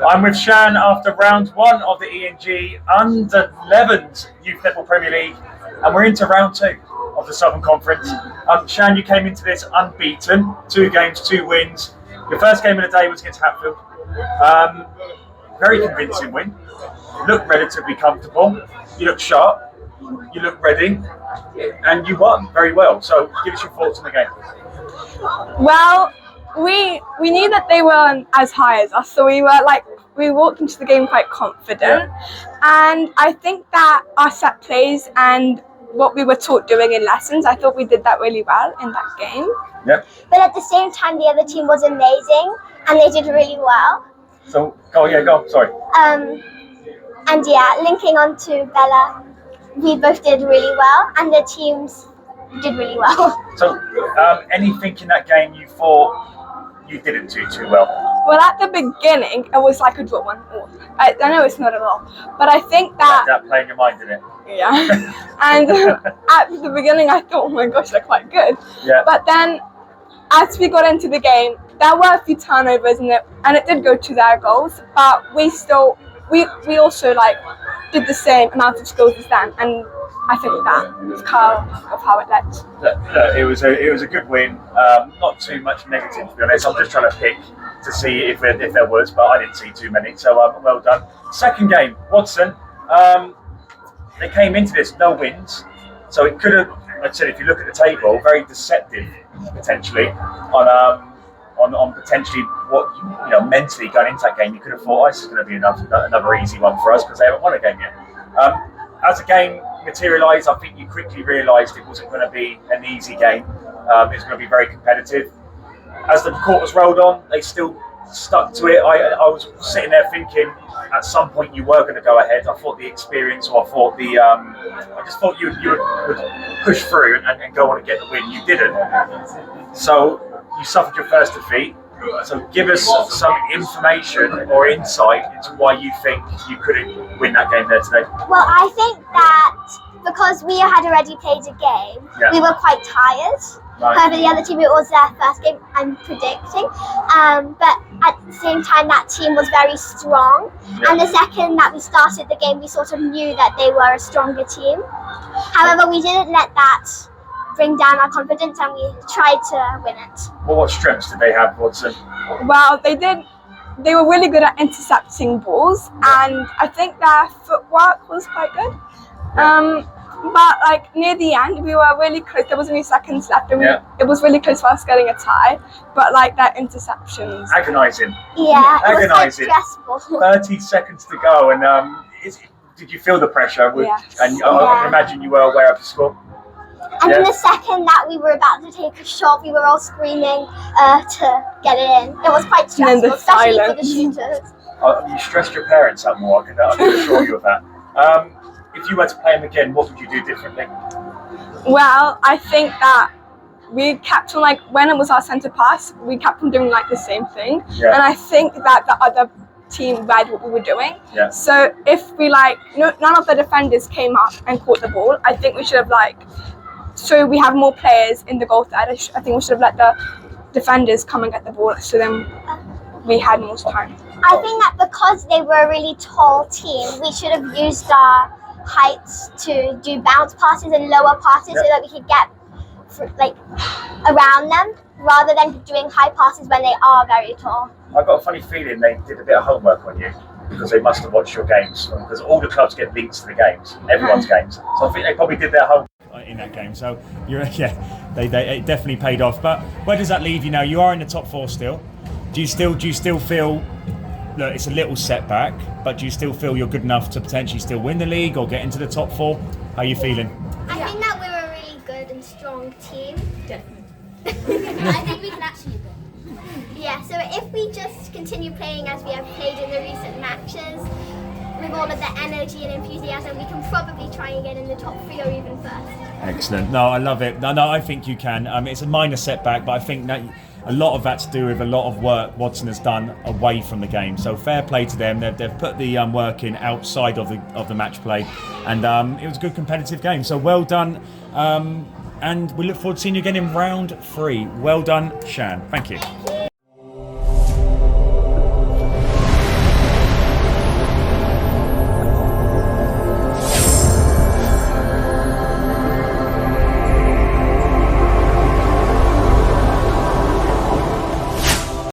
I'm with Shan after round 1 of the ENG Under-11s Youth Netball Premier League, and we're into round 2 of the Southern Conference. Shan, you came into this unbeaten, 2 games, 2 wins. Your first game of the day was against Hatfield. Very convincing win. You look relatively comfortable. You look sharp. You look ready, and you won very well. So, give us your thoughts on the game. Well, we knew that they weren't as high as us, so we walked into the game quite confident. And I think that our set plays and what we were taught doing in lessons, I thought we did that really well in that game. Yep. But at the same time, the other team was amazing, and they did really well. So, go. Sorry. And linking on to Bella, we both did really well, and the teams did really well. So, anything in that game you thought you didn't do too well? Well, at the beginning, it was like a draw 1-1. I know it's not at all, but I think that played in your mind, didn't it? Yeah. And at the beginning, I thought, oh my gosh, they're quite good. Yeah. But then, as we got into the game, there were a few turnovers in it, and it did go to their goals. But we also did the same amount of skills as them, and I think that was kind of how it led. Look, it was a good win. Not too much negative, to be honest. I'm just trying to pick to see if there was, but I didn't see too many. So well done. Second game, Wodson. They came into this no wins, so it could have. Like I said, if you look at the table, very deceptive potentially on potentially what mentally going into that game. You could have thought, this is going to be another easy one for us because they haven't won a game yet. As the game materialised, I think you quickly realised it wasn't going to be an easy game. It was going to be very competitive. As the quarters rolled on, they still stuck to it. I was sitting there thinking, at some point you were going to go ahead. I thought the experience, or I just thought you would push through and go on and get the win. You didn't. So you suffered your first defeat. So give us some information or insight into why you think you couldn't win that game there today. Well, I think that because we had already played a game, we were quite tired. Right. However, the other team, it was their first game, I'm predicting. But at the same time, that team was very strong. Yeah. And the second that we started the game, we sort of knew that they were a stronger team. However, we didn't let that bring down our confidence, and we tried to win it. Well, what strengths did they have, Wodson? Well, they were really good at intercepting balls, and I think their footwork was quite good. But near the end, we were really close. There was only seconds left, and it was really close for us getting a tie. But their interceptions, agonising. Yeah, agonising. It was quite stressful. 30 seconds to go, and did you feel the pressure? Yes. And I can imagine you were aware of the score. And in the second that we were about to take a shot, we were all screaming to get it in. It was quite stressful, especially for the shooters. You stressed your parents out more, I can assure you of that. If you were to play them again, what would you do differently? Well, I think that we kept on, when it was our centre pass, we kept on doing the same thing. Yeah. And I think that the other team read what we were doing. Yeah. So if we none of the defenders came up and caught the ball, I think we should have so we have more players in the goal third. I think we should have let the defenders come and get the ball, so then we had more time. I think that because they were a really tall team, we should have used our heights to do bounce passes and lower passes so that we could get around them rather than doing high passes when they are very tall. I've got a funny feeling they did a bit of homework on you because they must have watched your games, because all the clubs get links to the games, everyone's games. So I think they probably did their homework in that game. So it definitely paid off. But where does that leave you now? You are in the top 4 still. Do you still feel? Look, it's a little setback, but do you still feel you're good enough to potentially still win the league or get into the top 4? How are you feeling? I think that we're a really good and strong team. Definitely. I think we can actually win. Yeah, so if we just continue playing as we have played in the recent matches, with all of the energy and enthusiasm, we can probably try and get in the top 3 or even first. Excellent. No, I love it. No, I think you can. It's a minor setback, but I think that a lot of that to do with a lot of work Wodson has done away from the game. So fair play to them. They've put the work in outside of the match play, and it was a good competitive game. So well done, and we look forward to seeing you again in round 3. Well done, Shan. Thank you.